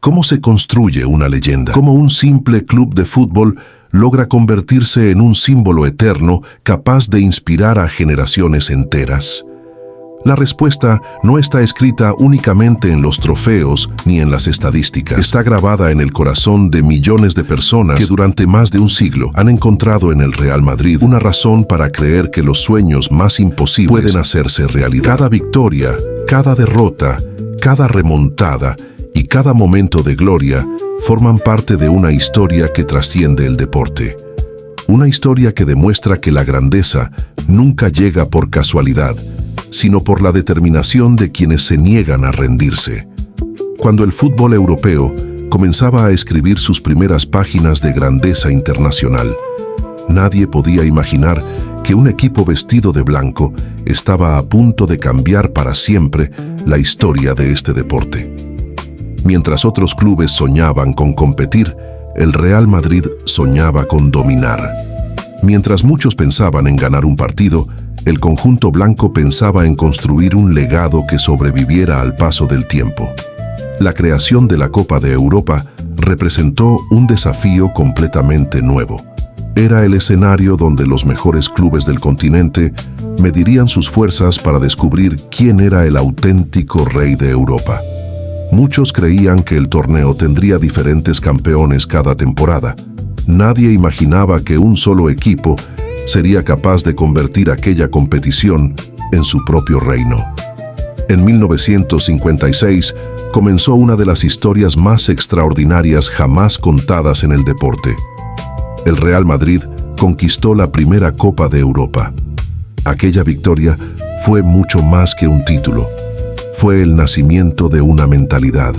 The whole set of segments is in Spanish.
¿Cómo se construye una leyenda? ¿Cómo un simple club de fútbol logra convertirse en un símbolo eterno capaz de inspirar a generaciones enteras? La respuesta no está escrita únicamente en los trofeos ni en las estadísticas. Está grabada en el corazón de millones de personas que durante más de un siglo han encontrado en el Real Madrid una razón para creer que los sueños más imposibles pueden hacerse realidad. Cada victoria, cada derrota, cada remontada y cada momento de gloria forman parte de una historia que trasciende el deporte. Una historia que demuestra que la grandeza nunca llega por casualidad, sino por la determinación de quienes se niegan a rendirse. Cuando el fútbol europeo comenzaba a escribir sus primeras páginas de grandeza internacional, nadie podía imaginar que un equipo vestido de blanco estaba a punto de cambiar para siempre la historia de este deporte. Mientras otros clubes soñaban con competir, el Real Madrid soñaba con dominar. Mientras muchos pensaban en ganar un partido, el conjunto blanco pensaba en construir un legado que sobreviviera al paso del tiempo. La creación de la Copa de Europa representó un desafío completamente nuevo. Era el escenario donde los mejores clubes del continente medirían sus fuerzas para descubrir quién era el auténtico rey de Europa. Muchos creían que el torneo tendría diferentes campeones cada temporada. Nadie imaginaba que un solo equipo sería capaz de convertir aquella competición en su propio reino. En 1956 comenzó una de las historias más extraordinarias jamás contadas en el deporte. El Real Madrid conquistó la primera Copa de Europa. Aquella victoria fue mucho más que un título. Fue el nacimiento de una mentalidad.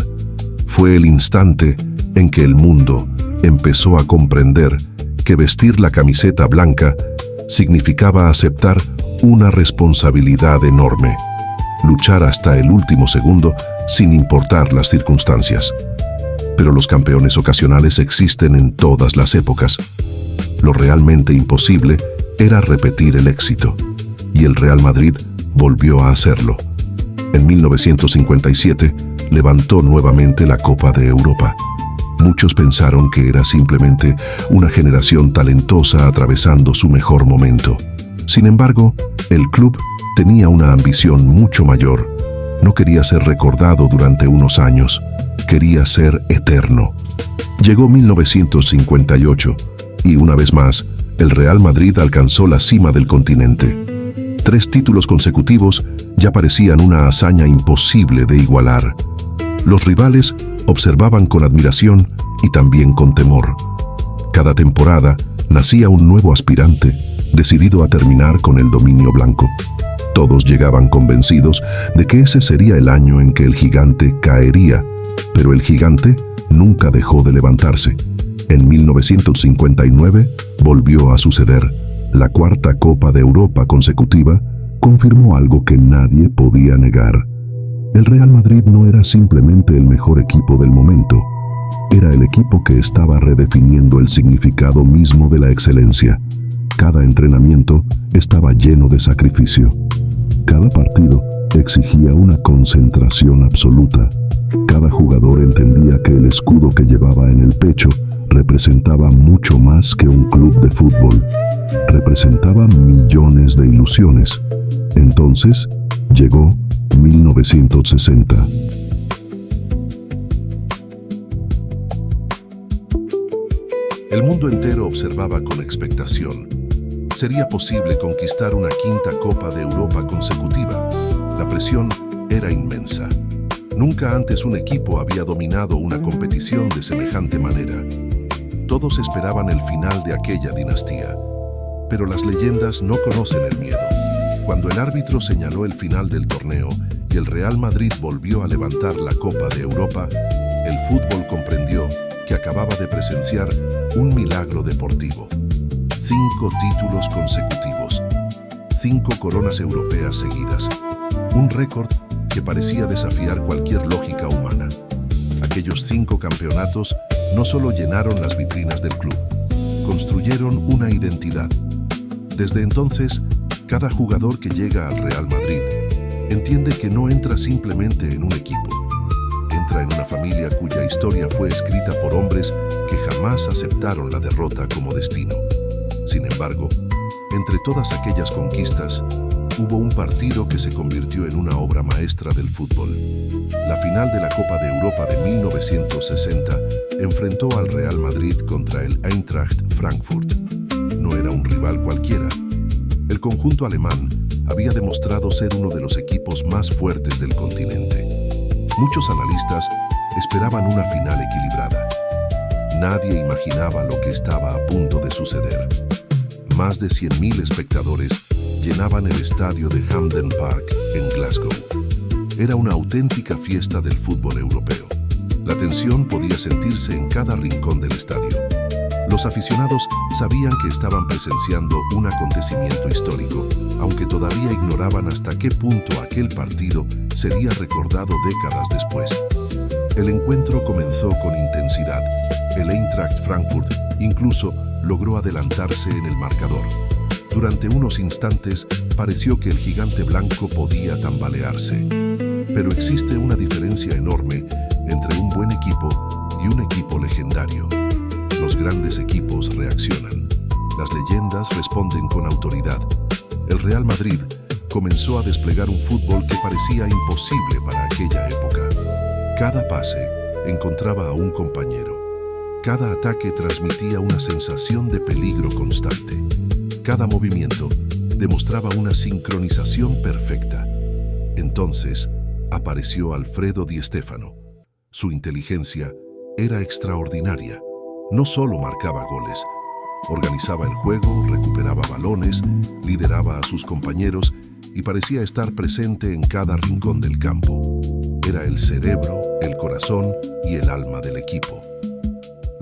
Fue el instante en que el mundo empezó a comprender que vestir la camiseta blanca significaba aceptar una responsabilidad enorme, luchar hasta el último segundo sin importar las circunstancias. Pero los campeones ocasionales existen en todas las épocas. Lo realmente imposible era repetir el éxito, y el Real Madrid volvió a hacerlo. En 1957 levantó nuevamente la Copa de Europa. Muchos pensaron que era simplemente una generación talentosa atravesando su mejor momento. Sin embargo, el club tenía una ambición mucho mayor. No quería ser recordado durante unos años, quería ser eterno. Llegó 1958 y una vez más, el Real Madrid alcanzó la cima del continente. 3 títulos consecutivos ya parecían una hazaña imposible de igualar. Los rivales observaban con admiración y también con temor. Cada temporada nacía un nuevo aspirante, decidido a terminar con el dominio blanco. Todos llegaban convencidos de que ese sería el año en que el gigante caería, pero el gigante nunca dejó de levantarse. En 1959 volvió a suceder. La 4ª Copa de Europa consecutiva confirmó algo que nadie podía negar. El Real Madrid no era simplemente el mejor equipo del momento, era el equipo que estaba redefiniendo el significado mismo de la excelencia. Cada entrenamiento estaba lleno de sacrificio. Cada partido exigía una concentración absoluta. Cada jugador entendía que el escudo que llevaba en el pecho representaba mucho más que un club de fútbol. Representaba millones de ilusiones. Entonces, llegó 1960. El mundo entero observaba con expectación. ¿Sería posible conquistar una 5ª Copa de Europa consecutiva? La presión era inmensa. Nunca antes un equipo había dominado una competición de semejante manera. Todos esperaban el final de aquella dinastía. Pero las leyendas no conocen el miedo. Cuando el árbitro señaló el final del torneo y el Real Madrid volvió a levantar la Copa de Europa, el fútbol comprendió que acababa de presenciar un milagro deportivo. 5 títulos consecutivos, 5 coronas europeas seguidas, un récord que parecía desafiar cualquier lógica humana. Aquellos 5 campeonatos no solo llenaron las vitrinas del club, construyeron una identidad. Desde entonces, cada jugador que llega al Real Madrid entiende que no entra simplemente en un equipo, entra en una familia cuya historia fue escrita por hombres que jamás aceptaron la derrota como destino. Sin embargo, entre todas aquellas conquistas, hubo un partido que se convirtió en una obra maestra del fútbol. La final de la Copa de Europa de 1960 enfrentó al Real Madrid contra el Eintracht Frankfurt. No era un rival cualquiera. El conjunto alemán había demostrado ser uno de los equipos más fuertes del continente. Muchos analistas esperaban una final equilibrada. Nadie imaginaba lo que estaba a punto de suceder. Más de 100.000 espectadores llenaban el estadio de Hampden Park en Glasgow. Era una auténtica fiesta del fútbol europeo. La tensión podía sentirse en cada rincón del estadio. Los aficionados sabían que estaban presenciando un acontecimiento histórico, aunque todavía ignoraban hasta qué punto aquel partido sería recordado décadas después. El encuentro comenzó con intensidad. El Eintracht Frankfurt incluso logró adelantarse en el marcador. Durante unos instantes pareció que el gigante blanco podía tambalearse. Pero existe una diferencia enorme entre un buen equipo y un equipo legendario. Los grandes equipos reaccionan. Las leyendas responden con autoridad. El Real Madrid comenzó a desplegar un fútbol que parecía imposible para aquella época. Cada pase encontraba a un compañero. Cada ataque transmitía una sensación de peligro constante. Cada movimiento demostraba una sincronización perfecta. Entonces apareció Alfredo Di Stéfano. Su inteligencia era extraordinaria. No solo marcaba goles, organizaba el juego, recuperaba balones, lideraba a sus compañeros y parecía estar presente en cada rincón del campo. Era el cerebro, el corazón y el alma del equipo.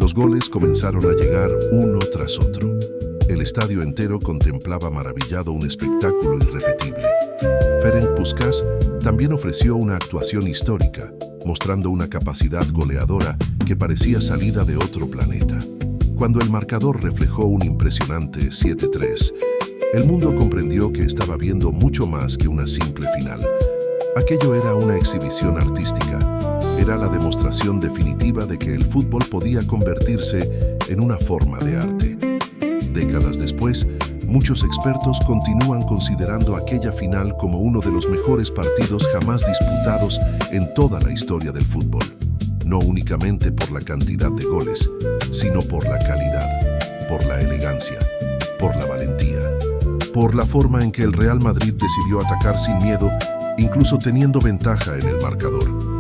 Los goles comenzaron a llegar uno tras otro. El estadio entero contemplaba maravillado un espectáculo irrepetible. Ferenc Puskás también ofreció una actuación histórica, mostrando una capacidad goleadora que parecía salida de otro planeta. Cuando el marcador reflejó un impresionante 7-3, el mundo comprendió que estaba viendo mucho más que una simple final. Aquello era una exhibición artística. Era la demostración definitiva de que el fútbol podía convertirse en una forma de arte. Décadas después, muchos expertos continúan considerando aquella final como uno de los mejores partidos jamás disputados en toda la historia del fútbol. No únicamente por la cantidad de goles, sino por la calidad, por la elegancia, por la valentía, por la forma en que el Real Madrid decidió atacar sin miedo, incluso teniendo ventaja en el marcador.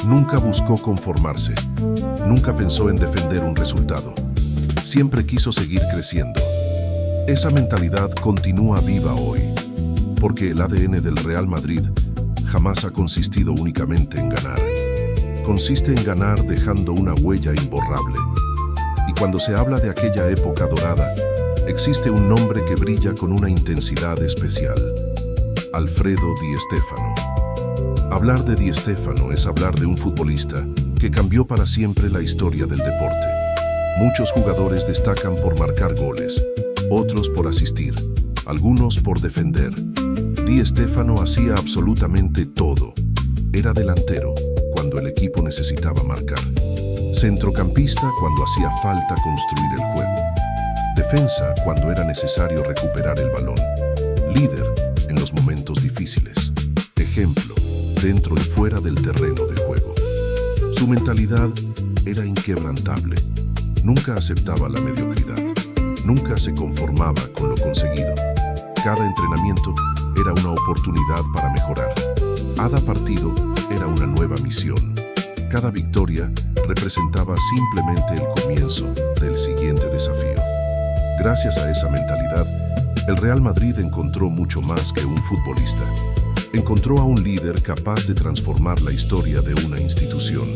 Nunca buscó conformarse, nunca pensó en defender un resultado. Siempre quiso seguir creciendo. Esa mentalidad continúa viva hoy, porque el ADN del Real Madrid jamás ha consistido únicamente en ganar. Consiste en ganar dejando una huella imborrable. Y cuando se habla de aquella época dorada, existe un nombre que brilla con una intensidad especial: Alfredo Di Stéfano. Hablar de Di Stéfano es hablar de un futbolista que cambió para siempre la historia del deporte. Muchos jugadores destacan por marcar goles, otros por asistir, algunos por defender. Di Stéfano hacía absolutamente todo. Era delantero cuando el equipo necesitaba marcar, centrocampista cuando hacía falta construir el juego, defensa cuando era necesario recuperar el balón, líder en los momentos difíciles, ejemplo dentro y fuera del terreno de juego. Su mentalidad era inquebrantable. Nunca aceptaba la mediocridad. Nunca se conformaba con lo conseguido. Cada entrenamiento era una oportunidad para mejorar. Cada partido era una nueva misión. Cada victoria representaba simplemente el comienzo del siguiente desafío. Gracias a esa mentalidad, el Real Madrid encontró mucho más que un futbolista. Encontró a un líder capaz de transformar la historia de una institución.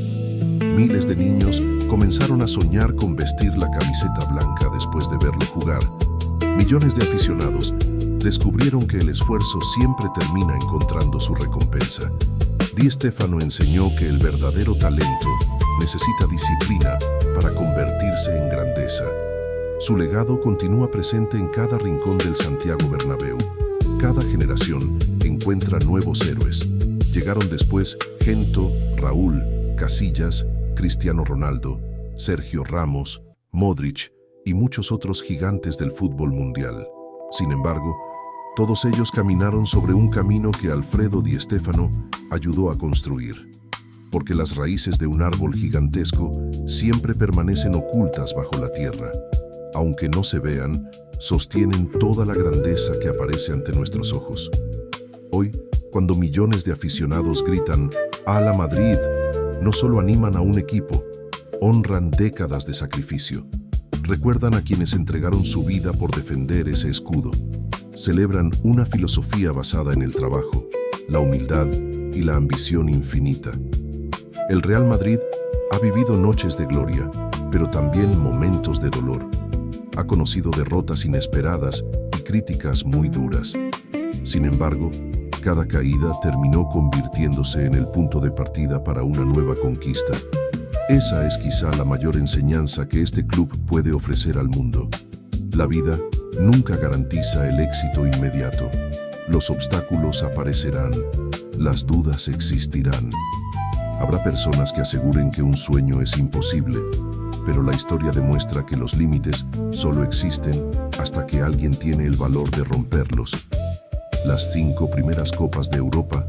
Miles de niños comenzaron a soñar con vestir la camiseta blanca después de verlo jugar. Millones de aficionados descubrieron que el esfuerzo siempre termina encontrando su recompensa. Di Stéfano enseñó que el verdadero talento necesita disciplina para convertirse en grandeza. Su legado continúa presente en cada rincón del Santiago Bernabéu. Cada generación encuentra nuevos héroes. Llegaron después Gento, Raúl, Casillas, Cristiano Ronaldo, Sergio Ramos, Modric y muchos otros gigantes del fútbol mundial. Sin embargo, todos ellos caminaron sobre un camino que Alfredo Di Stéfano ayudó a construir, porque las raíces de un árbol gigantesco siempre permanecen ocultas bajo la tierra. Aunque no se vean, sostienen toda la grandeza que aparece ante nuestros ojos. Hoy, cuando millones de aficionados gritan ¡Ala Madrid!, no solo animan a un equipo, honran décadas de sacrificio. Recuerdan a quienes entregaron su vida por defender ese escudo. Celebran una filosofía basada en el trabajo, la humildad y la ambición infinita. El Real Madrid ha vivido noches de gloria, pero también momentos de dolor. Ha conocido derrotas inesperadas y críticas muy duras. Sin embargo, cada caída terminó convirtiéndose en el punto de partida para una nueva conquista. Esa es quizá la mayor enseñanza que este club puede ofrecer al mundo. La vida nunca garantiza el éxito inmediato. Los obstáculos aparecerán, las dudas existirán. Habrá personas que aseguren que un sueño es imposible, pero la historia demuestra que los límites solo existen hasta que alguien tiene el valor de romperlos. Las 5 primeras Copas de Europa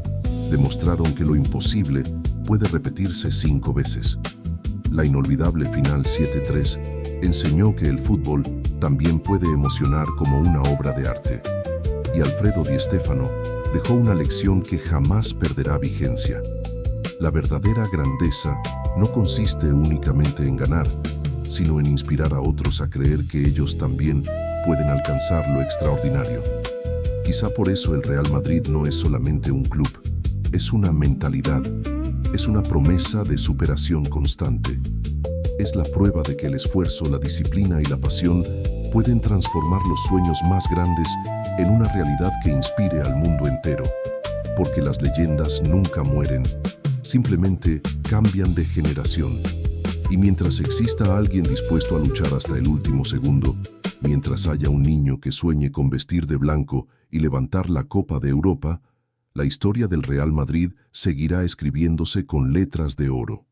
demostraron que lo imposible puede repetirse 5 veces. La inolvidable final 7-3 enseñó que el fútbol también puede emocionar como una obra de arte. Y Alfredo Di Stéfano dejó una lección que jamás perderá vigencia. La verdadera grandeza no consiste únicamente en ganar, sino en inspirar a otros a creer que ellos también pueden alcanzar lo extraordinario. Quizá por eso el Real Madrid no es solamente un club, es una mentalidad, es una promesa de superación constante. Es la prueba de que el esfuerzo, la disciplina y la pasión pueden transformar los sueños más grandes en una realidad que inspire al mundo entero. Porque las leyendas nunca mueren, simplemente cambian de generación. Y mientras exista alguien dispuesto a luchar hasta el último segundo, mientras haya un niño que sueñe con vestir de blanco y levantar la Copa de Europa, la historia del Real Madrid seguirá escribiéndose con letras de oro.